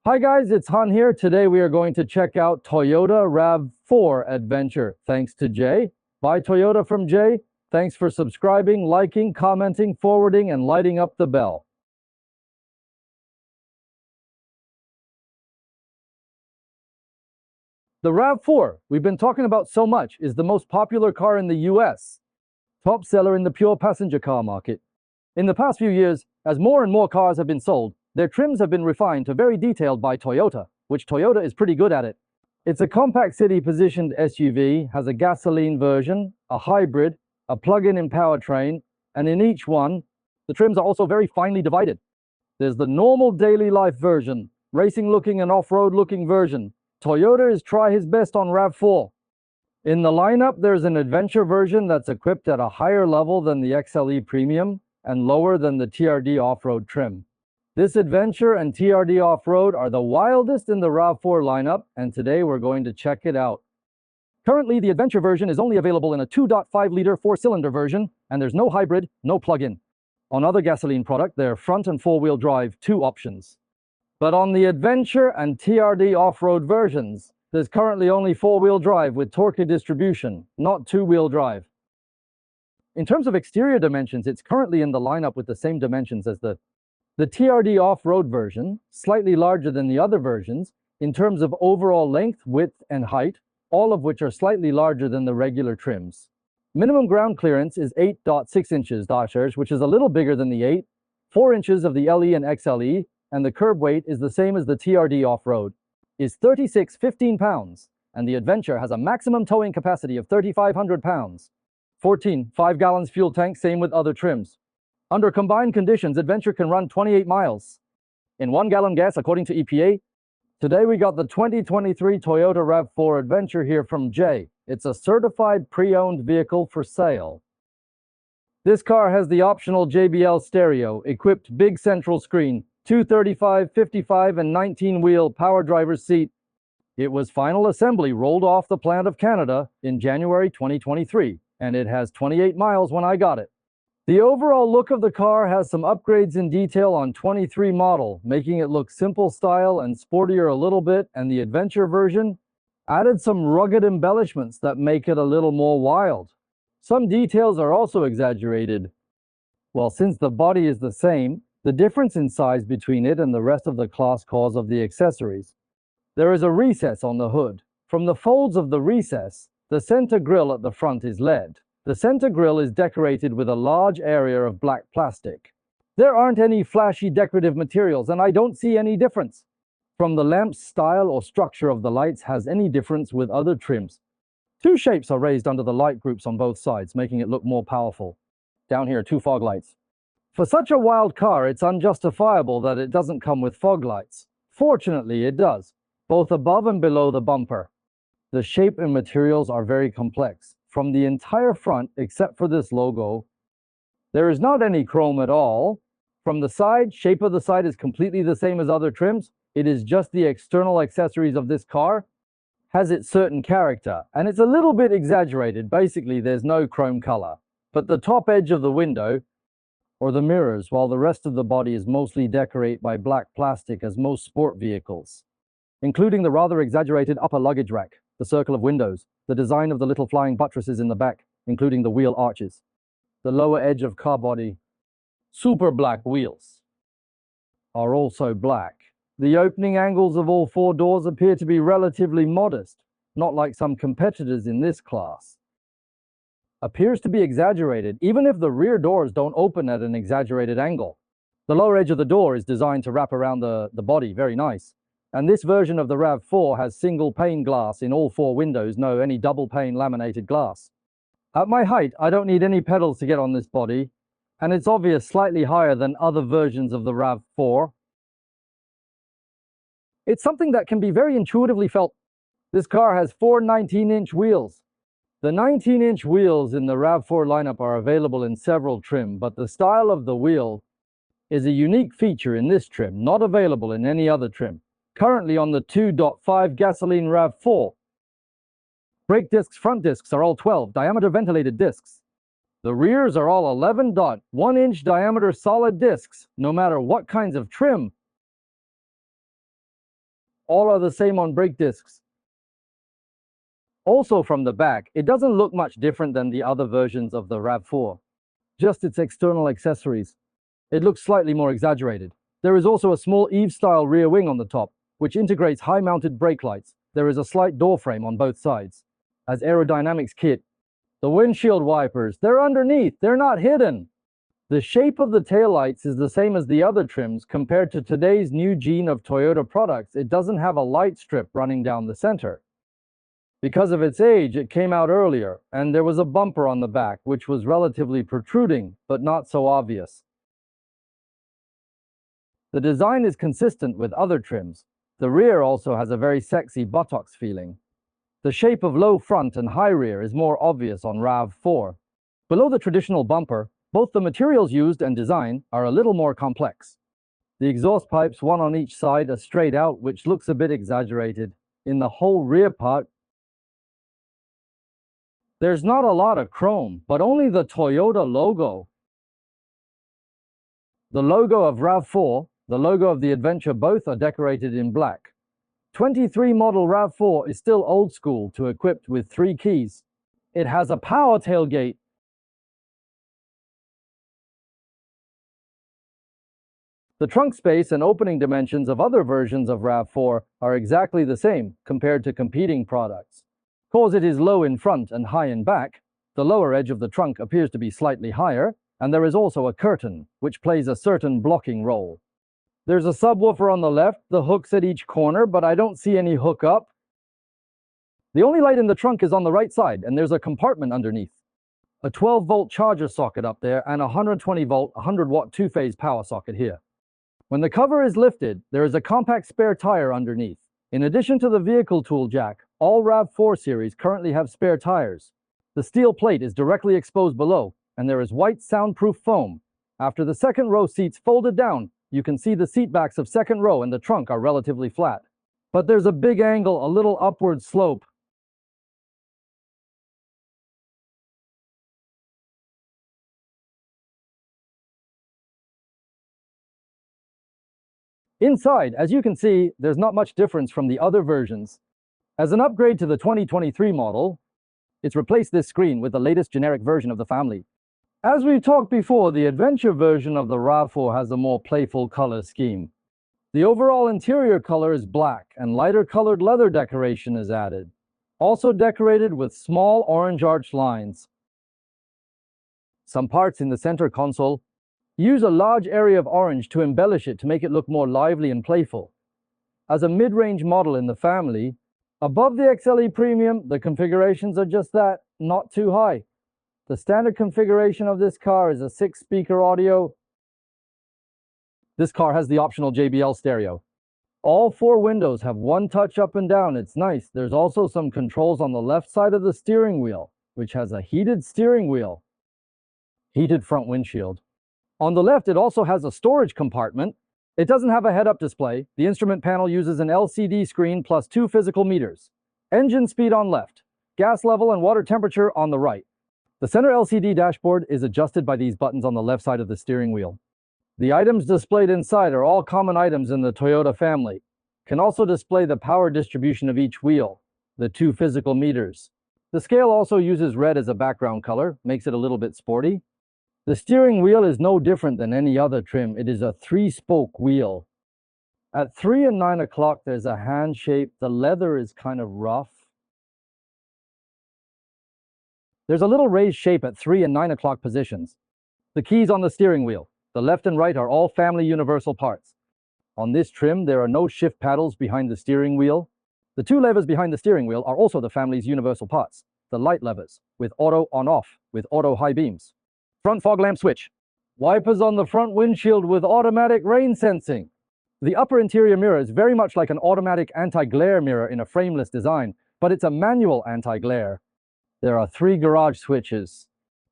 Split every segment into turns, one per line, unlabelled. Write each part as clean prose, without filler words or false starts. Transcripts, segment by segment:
Hi guys, it's Han here. Today we are going to check out Toyota RAV4 Adventure. Thanks to Jay. Buy Toyota from Jay. Thanks for subscribing, liking, commenting, forwarding, and lighting up the bell. The RAV4, we've been talking about so much, is the most popular car in the US. Top seller in the pure passenger car market. In the past few years, as more and more cars have been sold, their trims have been refined to very detailed by Toyota, which Toyota is pretty good at it. It's a compact city-positioned SUV, has a gasoline version, a hybrid, a plug-in powertrain, and in each one, the trims are also very finely divided. There's the normal daily life version, racing-looking and off-road looking version. Toyota is try his best on RAV4. In the lineup, there's an adventure version that's equipped at a higher level than the XLE Premium and lower than the TRD off-road trim. This adventure and TRD off-road are the wildest in the RAV4 lineup, and today we're going to check it out. Currently, the adventure version is only available in a 2.5-liter 4-cylinder version, and there's no hybrid, no plug-in. On other gasoline product, there are front and four-wheel drive, 2 options. But on the adventure and TRD off-road versions, there's currently only 4-wheel drive with torque distribution, not 2-wheel drive. In terms of exterior dimensions, it's currently in the lineup with the same dimensions as the TRD off-road version, slightly larger than the other versions, in terms of overall length, width, and height, all of which are slightly larger than the regular trims. Minimum ground clearance is 8.6 inches, which is a little bigger than the 4 inches of the LE and XLE, and the curb weight is the same as the TRD off-road, is 3615 pounds, and the Adventure has a maximum towing capacity of 3,500 pounds. 14, 5 gallons fuel tank, same with other trims. Under combined conditions, Adventure can run 28 miles. In 1 gallon gas, according to EPA. Today we got the 2023 Toyota RAV4 Adventure here from Jay. It's a certified pre-owned vehicle for sale. This car has the optional JBL stereo, equipped big central screen, 235, 55, and 19-wheel power driver's seat. It was final assembly rolled off the plant of Canada in January 2023, and it has 28 miles when I got it. The overall look of the car has some upgrades in detail on 23 model, making it look simple style and sportier a little bit, and the Adventure version added some rugged embellishments that make it a little more wild. Some details are also exaggerated. Well, since the body is the same, the difference in size between it and the rest of the class calls of the accessories. There is a recess on the hood. From the folds of the recess, the center grille at the front is LED. The center grille is decorated with a large area of black plastic. There aren't any flashy decorative materials, and I don't see any difference from the lamp's style or structure of the lights has any difference with other trims. 2 shapes are raised under the light groups on both sides, making it look more powerful. Down here, 2 fog lights. For such a wild car, it's unjustifiable that it doesn't come with fog lights. Fortunately, it does, both above and below the bumper. The shape and materials are very complex. From the entire front, except for this logo, there is not any chrome at all. From the side, shape of the side is completely the same as other trims. It is just the external accessories of this car has its certain character, and it's a little bit exaggerated. Basically, there's no chrome color. But the top edge of the window, or the mirrors, while the rest of the body is mostly decorated by black plastic as most sport vehicles, including the rather exaggerated upper luggage rack, the circle of windows, the design of the little flying buttresses in the back, including the wheel arches, the lower edge of car body. Super black wheels are also black. The opening angles of all 4 doors appear to be relatively modest, not like some competitors in this class. Appears to be exaggerated, even if the rear doors don't open at an exaggerated angle. The lower edge of the door is designed to wrap around the body, very nice. And this version of the RAV4 has single pane glass in all 4 windows, no any double pane laminated glass. At my height, I don't need any pedals to get on this body, and it's obvious slightly higher than other versions of the RAV4. It's something that can be very intuitively felt. This car has 4 19-inch wheels. The 19-inch wheels in the RAV4 lineup are available in several trim, but the style of the wheel is a unique feature in this trim, not available in any other trim. Currently on the 2.5 gasoline RAV4. Brake discs, front discs are all 12 diameter ventilated discs. The rears are all 11.1-inch diameter solid discs, no matter what kinds of trim All are the same on brake discs. Also from the back, it doesn't look much different than the other versions of the RAV4, just its external accessories. It looks slightly more exaggerated. There is also a small Eve-style rear wing on the top, which integrates high-mounted brake lights. There is a slight door frame on both sides. As aerodynamics kit, the windshield wipers, they're underneath, they're not hidden. The shape of the taillights is the same as the other trims. Compared to today's new gene of Toyota products, it doesn't have a light strip running down the center. Because of its age, it came out earlier, and there was a bumper on the back, which was relatively protruding, but not so obvious. The design is consistent with other trims. The rear also has a very sexy buttocks feeling. The shape of low front and high rear is more obvious on RAV4. Below the traditional bumper, both the materials used and design are a little more complex. The exhaust pipes, one on each side, are straight out, which looks a bit exaggerated. In the whole rear part, there's not a lot of chrome, but only the Toyota logo. The logo of RAV4, the logo of the Adventure, both are decorated in black. 23 model RAV4 is still old school to equipped with 3 keys. It has a power tailgate. The trunk space and opening dimensions of other versions of RAV4 are exactly the same compared to competing products. Because it is low in front and high in back, the lower edge of the trunk appears to be slightly higher, and there is also a curtain, which plays a certain blocking role. There's a subwoofer on the left, the hooks at each corner, but I don't see any hookup. The only light in the trunk is on the right side, and there's a compartment underneath. A 12-volt charger socket up there, and a 120-volt, 100-watt two-phase power socket here. When the cover is lifted, there is a compact spare tire underneath. In addition to the vehicle tool jack, all RAV4 series currently have spare tires. The steel plate is directly exposed below, and there is white soundproof foam. After the second row seats folded down, you can see the seat backs of second row and the trunk are relatively flat. But there's a big angle, a little upward slope. Inside, as you can see, there's not much difference from the other versions. As an upgrade to the 2023 model, it's replaced this screen with the latest generic version of the family. As we've talked before, the Adventure version of the RAV4 has a more playful color scheme. The overall interior color is black, and lighter colored leather decoration is added, also decorated with small orange arch lines. Some parts in the center console use a large area of orange to embellish it to make it look more lively and playful. As a mid-range model in the family, above the XLE Premium, the configurations are just that, not too high. The standard configuration of this car is a 6-speaker audio. This car has the optional JBL stereo. All 4 windows have one touch up and down. It's nice. There's also some controls on the left side of the steering wheel, which has a heated steering wheel, heated front windshield. On the left, it also has a storage compartment. It doesn't have a head-up display. The instrument panel uses an LCD screen plus 2 physical meters. Engine speed on left, gas level and water temperature on the right. The center LCD dashboard is adjusted by these buttons on the left side of the steering wheel. The items displayed inside are all common items in the Toyota family. Can also display the power distribution of each wheel, the 2 physical meters. The scale also uses red as a background color, makes it a little bit sporty. The steering wheel is no different than any other trim. It is a 3-spoke wheel. At 3 and 9 o'clock, there's a hand shape. The leather is kind of rough. There's a little raised shape at 3 and 9 o'clock positions. The keys on the steering wheel, the left and right, are all family universal parts. On this trim, there are no shift paddles behind the steering wheel. The 2 levers behind the steering wheel are also the family's universal parts. The light levers, with auto on-off, with auto high beams. Front fog lamp switch. Wipers on the front windshield with automatic rain sensing. The upper interior mirror is very much like an automatic anti-glare mirror in a frameless design, but it's a manual anti-glare. There are 3 garage switches,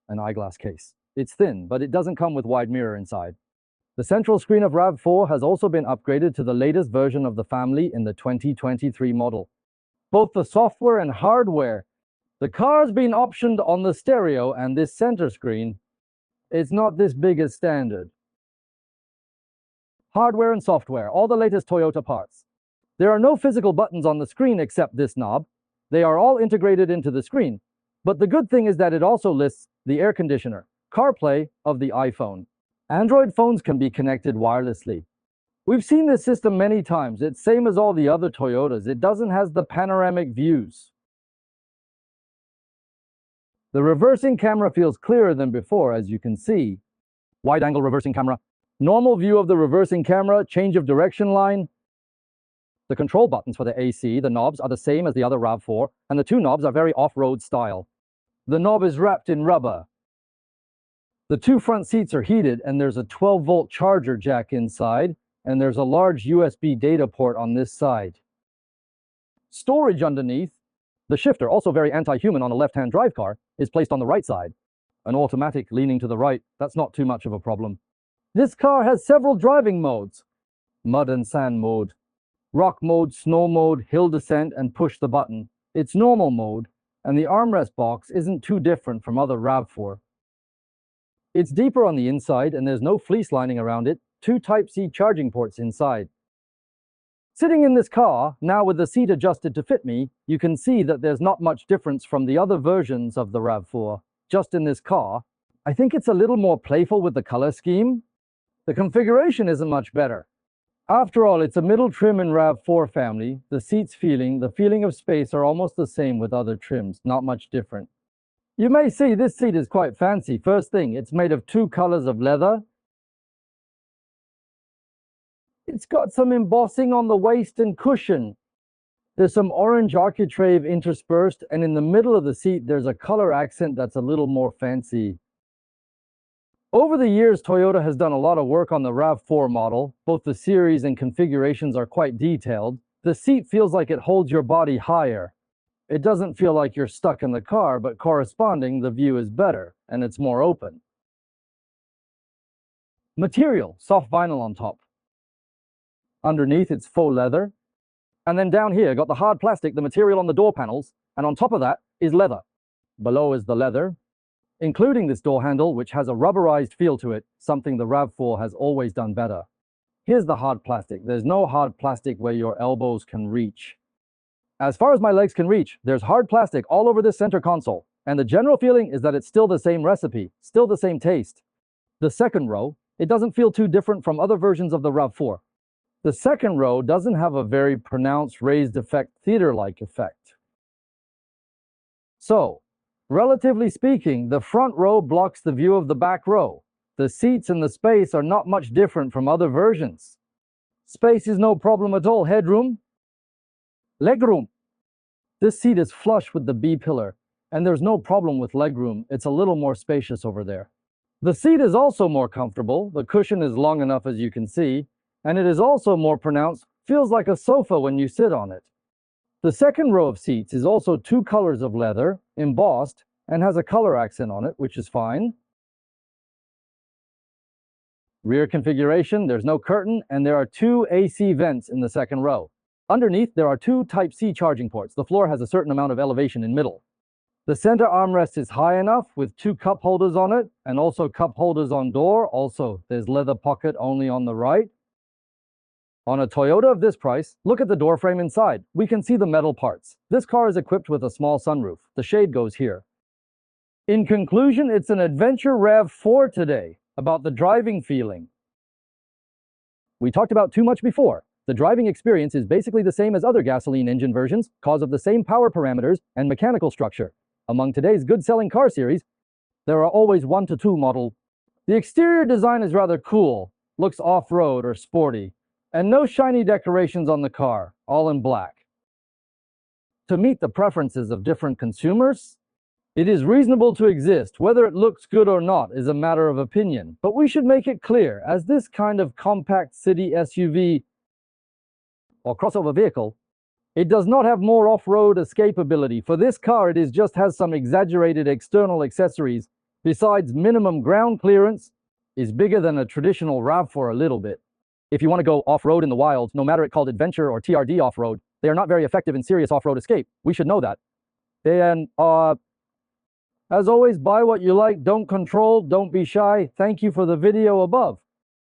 an eyeglass case. It's thin, but it doesn't come with wide mirror inside. The central screen of RAV4 has also been upgraded to the latest version of the family in the 2023 model. Both the software and hardware. The car's been optioned on the stereo, and this center screen, it's not this big as standard. Hardware and software, all the latest Toyota parts. There are no physical buttons on the screen except this knob. They are all integrated into the screen. But the good thing is that it also lists the air conditioner, CarPlay of the iPhone. Android phones can be connected wirelessly. We've seen this system many times. It's same as all the other Toyotas. It doesn't have the panoramic views. The reversing camera feels clearer than before, as you can see. Wide-angle reversing camera. Normal view of the reversing camera, change of direction line. The control buttons for the AC, the knobs, are the same as the other RAV4, and the two knobs are very off-road style. The knob is wrapped in rubber. The two front seats are heated, and there's a 12-volt charger jack inside, and there's a large USB data port on this side. Storage underneath. The shifter, also very anti-human on a left-hand drive car, is placed on the right side. An automatic leaning to the right, that's not too much of a problem. This car has several driving modes. Mud and sand mode, rock mode, snow mode, hill descent, and push the button. It's normal mode, and the armrest box isn't too different from other RAV4. It's deeper on the inside, and there's no fleece lining around it. Two Type-C charging ports inside. Sitting in this car, now with the seat adjusted to fit me, you can see that there's not much difference from the other versions of the RAV4. Just in this car, I think it's a little more playful with the color scheme. The configuration isn't much better. After all, it's a middle trim in RAV4 family. The seat's the feeling of space are almost the same with other trims, not much different. You may see this seat is quite fancy. First thing, it's made of two colors of leather. It's got some embossing on the waist and cushion. There's some orange architrave interspersed, and in the middle of the seat, there's a color accent that's a little more fancy. Over the years, Toyota has done a lot of work on the RAV4 model. Both the series and configurations are quite detailed. The seat feels like it holds your body higher. It doesn't feel like you're stuck in the car, but corresponding, the view is better, and it's more open. Material, soft vinyl on top. Underneath, it's faux leather. And then down here, got the hard plastic, the material on the door panels, and on top of that is leather. Below is the leather, including this door handle, which has a rubberized feel to it, something the RAV4 has always done better. Here's the hard plastic. There's no hard plastic where your elbows can reach. As far as my legs can reach, there's hard plastic all over this center console, and the general feeling is that it's still the same recipe, still the same taste. The second row, it doesn't feel too different from other versions of the RAV4. The second row doesn't have a very pronounced raised effect, theater-like effect. So, relatively speaking, the front row blocks the view of the back row. The seats and the space are not much different from other versions. Space is no problem at all. Headroom, legroom. This seat is flush with the B-pillar, and there's no problem with legroom. It's a little more spacious over there. The seat is also more comfortable. The cushion is long enough, as you can see, and it is also more pronounced, feels like a sofa when you sit on it. The second row of seats is also two colors of leather, embossed, and has a color accent on it, which is fine. Rear configuration, there's no curtain, and there are two AC vents in the second row. Underneath, there are two Type-C charging ports. The floor has a certain amount of elevation in middle. The center armrest is high enough with two cup holders on it, and also cup holders on door. Also, there's leather pocket only on the right. On a Toyota of this price, look at the door frame inside. We can see the metal parts. This car is equipped with a small sunroof. The shade goes here. In conclusion, it's an adventure RAV4 today, about the driving feeling. We talked about too much before. The driving experience is basically the same as other gasoline engine versions, cause of the same power parameters and mechanical structure. Among today's good-selling car series, there are always 1 to 2 models. The exterior design is rather cool, looks off-road or sporty. And no shiny decorations on the car, all in black. To meet the preferences of different consumers, it is reasonable to exist. Whether it looks good or not is a matter of opinion, but we should make it clear, as this kind of compact city SUV or crossover vehicle, it does not have more off-road escapability. For this car, it just has some exaggerated external accessories. Besides, minimum ground clearance is bigger than a traditional RAV4 a little bit. If you want to go off-road in the wild, no matter it called adventure or TRD off-road, they are not very effective in serious off-road escape. We should know that. And, as always, buy what you like, don't control, don't be shy. Thank you for the video above.